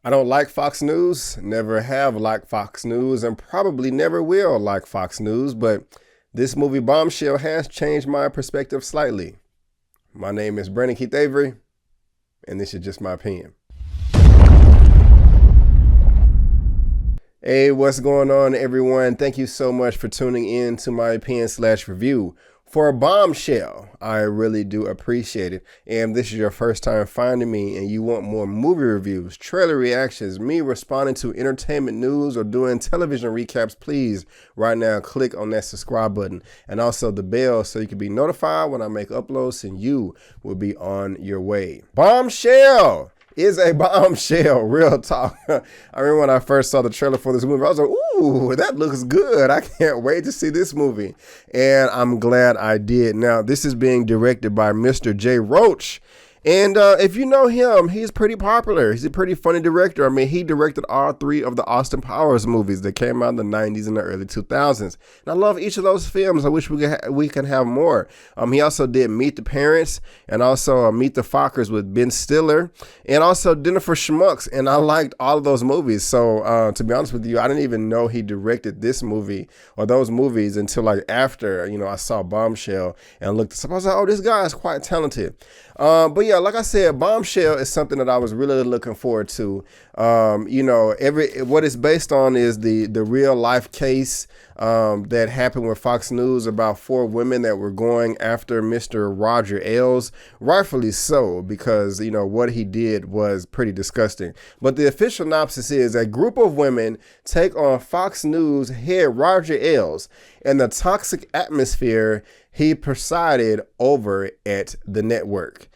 I don't like Fox News, never have liked Fox News, and probably never will like Fox News, but this movie Bombshell has changed my perspective slightly. My name is Brandon Keith Avery, and this is just my opinion. Hey, what's going on, everyone? Thank you so much for tuning in to my opinion/review for Bombshell. I really do appreciate it. And if this is your first time finding me and you want more movie reviews, trailer reactions, me responding to entertainment news, or doing television recaps, please right now click on that subscribe button and also the bell so you can be notified when I make uploads and you will be on your way. Bombshell is a bombshell, real talk. I remember when I first saw the trailer for this movie, I was like, ooh, that looks good. I can't wait to see this movie. And I'm glad I did. Now, this is being directed by Mr. Jay Roach. And if you know him, he's pretty popular. He's a pretty funny director. I mean, he directed all three of the Austin Powers movies that came out in the 90s and the early 2000s. And I love each of those films. I wish we can have more. He also did Meet the Parents and also Meet the Fockers with Ben Stiller and also Dinner for Schmucks. And I liked all of those movies. So to be honest with you, I didn't even know he directed this movie or those movies until like after, I saw Bombshell and looked this up. I was like, oh, this guy is quite talented. But yeah, like I said, Bombshell is something that I was really looking forward to. What it's based on is the real life case that happened with Fox News about 4 women that were going after Mr. Roger Ailes, rightfully so, because what he did was pretty disgusting. But the official synopsis is a group of women take on Fox News head Roger Ailes and the toxic atmosphere he presided over at the network.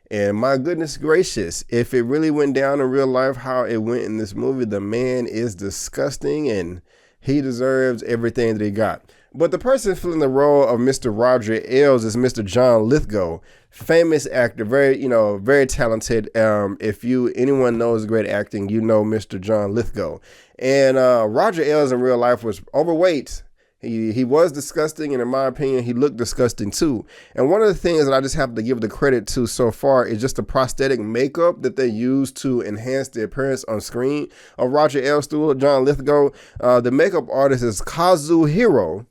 And my goodness gracious, if it really went down in real life how it went in this movie, the man is disgusting and he deserves everything that he got. But the person filling the role of Mr. Roger Ailes is Mr. John Lithgow, famous actor, very talented. If anyone knows great acting, Mr. John Lithgow. And Roger Ailes in real life was overweight. He was disgusting, and in my opinion, he looked disgusting too. And one of the things that I just have to give the credit to so far is just the prosthetic makeup that they used to enhance the appearance on screen of Roger Ailes through John Lithgow. The makeup artist is Kazuhiro.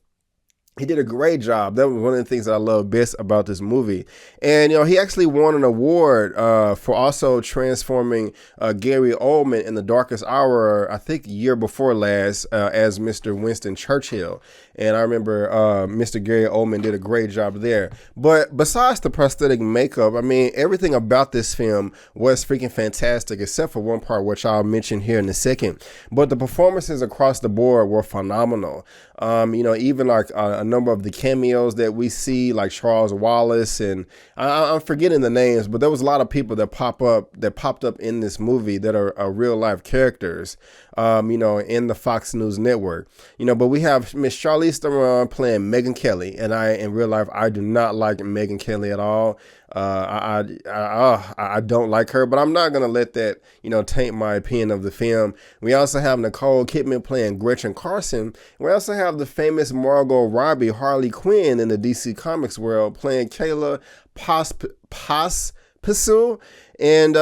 He did a great job. That was one of the things that I love best about this movie. And, he actually won an award for also transforming Gary Oldman in The Darkest Hour, I think year before last, as Mr. Winston Churchill. And I remember Mr. Gary Oldman did a great job there. But besides the prosthetic makeup, I mean, everything about this film was freaking fantastic, except for one part, which I'll mention here in a second. But the performances across the board were phenomenal. Even like a number of the cameos that we see, like Charles Wallace, and I'm forgetting the names, but there was a lot of people that popped up in this movie that are real life characters, in the Fox News network. But we have Miss Charlize Theron playing Megyn Kelly, and in real life, I do not like Megyn Kelly at all. I don't like her, but I'm not gonna let that taint my opinion of the film. We also have Nicole Kidman playing Gretchen Carson. We also have the famous Margot Robbie, Harley Quinn in the DC Comics world, playing Kayla Pospisil. And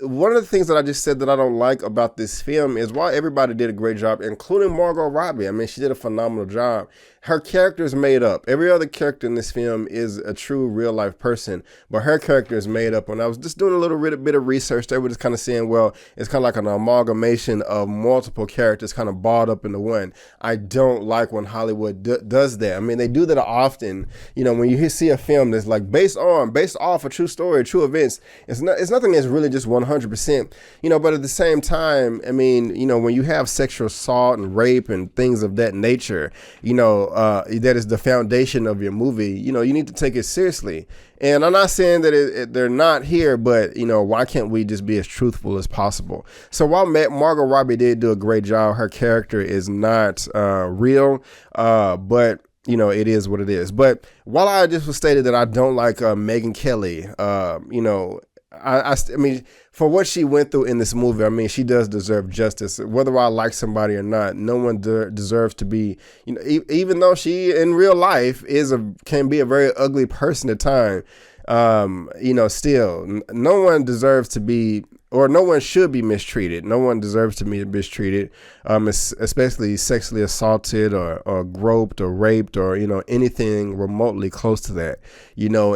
one of the things that I just said that I don't like about this film is while everybody did a great job, including Margot Robbie. I mean, she did a phenomenal job. Her character is made up. Every other character in this film is a true real life person, but her character is made up. When I was just doing a little bit of research, they were just kind of saying, well, it's kind of like an amalgamation of multiple characters kind of balled up into one. I don't like when Hollywood does that. I mean, they do that often. When you see a film that's like based off a true story, true events, it's nothing that's really just 100%. But at the same time, I mean, when you have sexual assault and rape and things of that nature, that is the foundation of your movie, you need to take it seriously. And I'm not saying that they're not here, but, why can't we just be as truthful as possible? So while Margot Robbie did do a great job, her character is not real, but it is what it is. But while I just was stated that I don't like Megyn Kelly, I mean, for what she went through in this movie, I mean, she does deserve justice. Whether I like somebody or not, no one deserves to be, even though she in real life can be a very ugly person at times. Still, no one deserves to be or no one should be mistreated. No one deserves to be mistreated, especially sexually assaulted or groped or raped or, anything remotely close to that,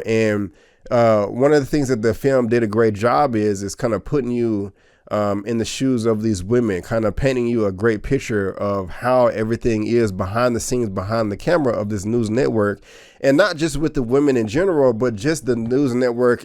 and one of the things that the film did a great job is kind of putting you in the shoes of these women, kind of painting you a great picture of how everything is behind the scenes, behind the camera of this news network. And not just with the women in general, but just the news network,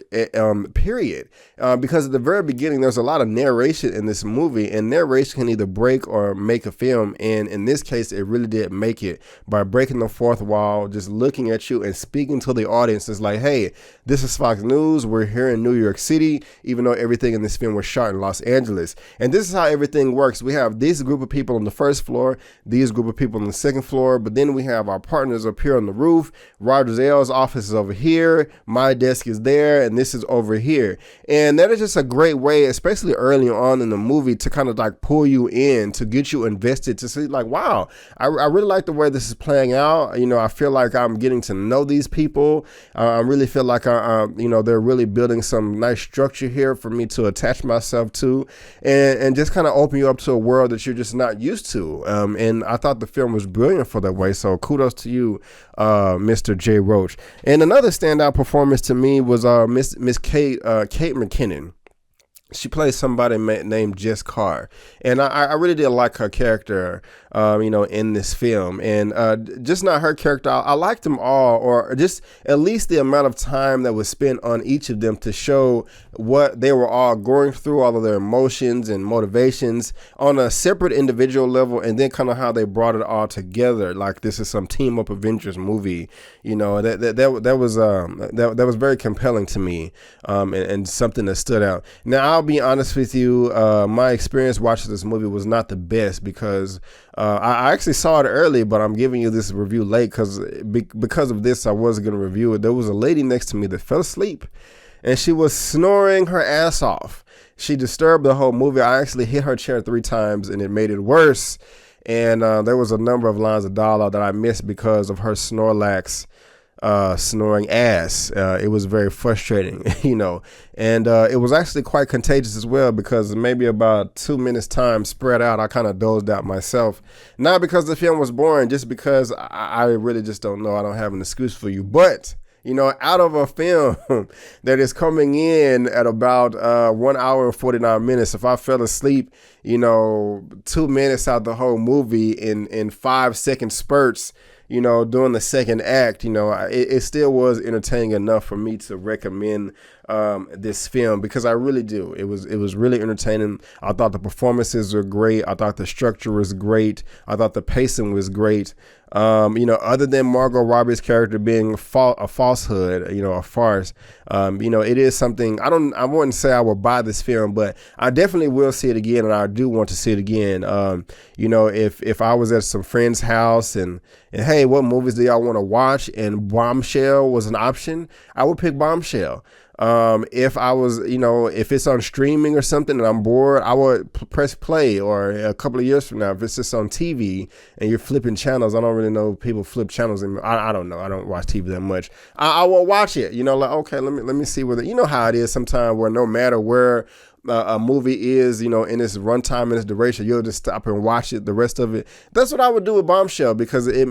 period. Because at the very beginning, there's a lot of narration in this movie, and narration can either break or make a film. And in this case, it really did make it by breaking the fourth wall, just looking at you and speaking to the audience. It's like, hey, this is Fox News. We're here in New York City, even though everything in this film was shot in Los Angeles. And this is how everything works. We have this group of people on the first floor, these group of people on the second floor, but then we have our partners up here on the roof. Roger Zale's office is over here, my desk is there, and this is over here. And that is just a great way, especially early on in the movie, to kind of like pull you in, to get you invested, to see like, wow, I really like the way this is playing out. I feel like I'm getting to know these people. I really feel like they're really building some nice structure here for me to attach myself to, and just kind of open you up to a world that you're just not used to. And I thought the film was brilliant for that way. So kudos to you, Mr. J. Roach. And another standout performance to me was Miss Kate McKinnon. She plays somebody named Jess Carr, and I really did like her character, in this film, and just not her character. I liked them all, or just at least the amount of time that was spent on each of them to show what they were all going through, all of their emotions and motivations on a separate individual level, and then kind of how they brought it all together. Like this is some team up Avengers movie, that was very compelling to me, and something that stood out. Now, I'll be honest with you, my experience watching this movie was not the best because I actually saw it early, but I'm giving you this review late because of this, I wasn't going to review it. There was a lady next to me that fell asleep, and she was snoring her ass off. She disturbed the whole movie. I actually hit her chair 3 times, and it made it worse. And there was a number of lines of dialogue that I missed because of her Snorlax snoring ass. It was very frustrating, and it was actually quite contagious as well, because maybe about 2 minutes time spread out, I kind of dozed out myself, not because the film was boring, just because I really just don't know. I don't have an excuse for you, but out of a film that is coming in at about 1 hour and 49 minutes, if I fell asleep, 2 minutes out the whole movie in 5-second spurts, during the second act, it still was entertaining enough for me to recommend this film, because I really do. It was really entertaining. I thought the performances were great. I thought the structure was great. I thought the pacing was great. Other than Margot Robbie's character being a falsehood, a farce, it is something. I wouldn't say I would buy this film, but I definitely will see it again, and I do want to see it again. If I was at some friend's house and hey, what movies do y'all want to watch, and Bombshell was an option, I would pick Bombshell. If I was, if it's on streaming or something and I'm bored, I would press play. Or a couple of years from now, if it's just on TV and you're flipping channels, I don't really know if people flip channels, and I don't know. I don't watch TV that much. I will watch it, okay, let me see whether, how it is sometimes, where no matter where a movie is, in its runtime and its duration, you'll just stop and watch it, the rest of it. That's what I would do with Bombshell, because it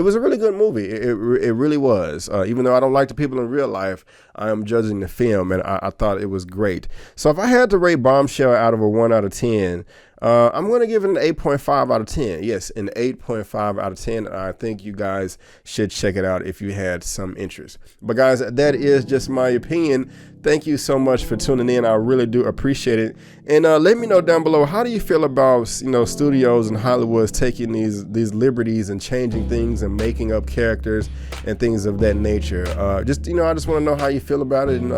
was a really good movie. It really was. Even though I don't like the people in real life, I am judging the film, and I thought it was great. So if I had to rate Bombshell out of a 1 out of 10, I'm going to give it an 8.5 out of 10. Yes, an 8.5 out of 10. I think you guys should check it out if you had some interest. But guys, that is just my opinion. Thank you so much for tuning in. I really do appreciate it. And let me know down below, how do you feel about, studios and Hollywood's taking these liberties and changing things and making up characters and things of that nature? I just want to know how you feel about it. And,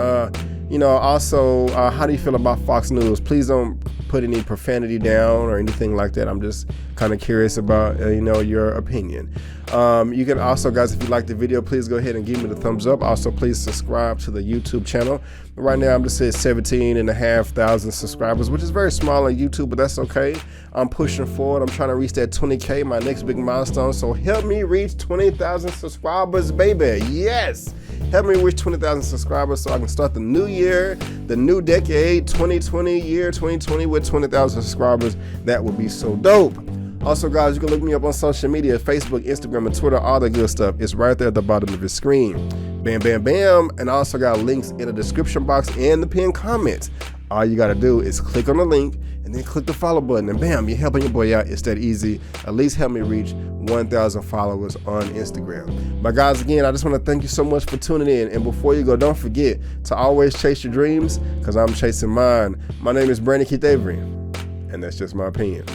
also, how do you feel about Fox News? Please don't put any profanity down or anything like that. I'm just kind of curious about, your opinion. You can also, guys, if you like the video, please go ahead and give me the thumbs up. Also, please subscribe to the YouTube channel. Right now, I'm just at 17,500 subscribers, which is very small on YouTube, but that's okay. I'm pushing forward. I'm trying to reach that 20K, my next big milestone. So help me reach 20,000 subscribers, baby. Yes. Help me reach 20,000 subscribers so I can start the new year, the new decade, 2020 with 20,000 subscribers. That would be so dope. Also, guys, you can look me up on social media, Facebook, Instagram, and Twitter, all that good stuff. It's right there at the bottom of your screen. Bam, bam, bam. And I also got links in the description box and the pinned comments. All you got to do is click on the link and then click the follow button. And bam, you're helping your boy out. It's that easy. At least help me reach 1,000 followers on Instagram. But guys, again, I just want to thank you so much for tuning in. And before you go, don't forget to always chase your dreams, because I'm chasing mine. My name is Brandon Keith Avery, and that's just my opinion.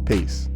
Peace.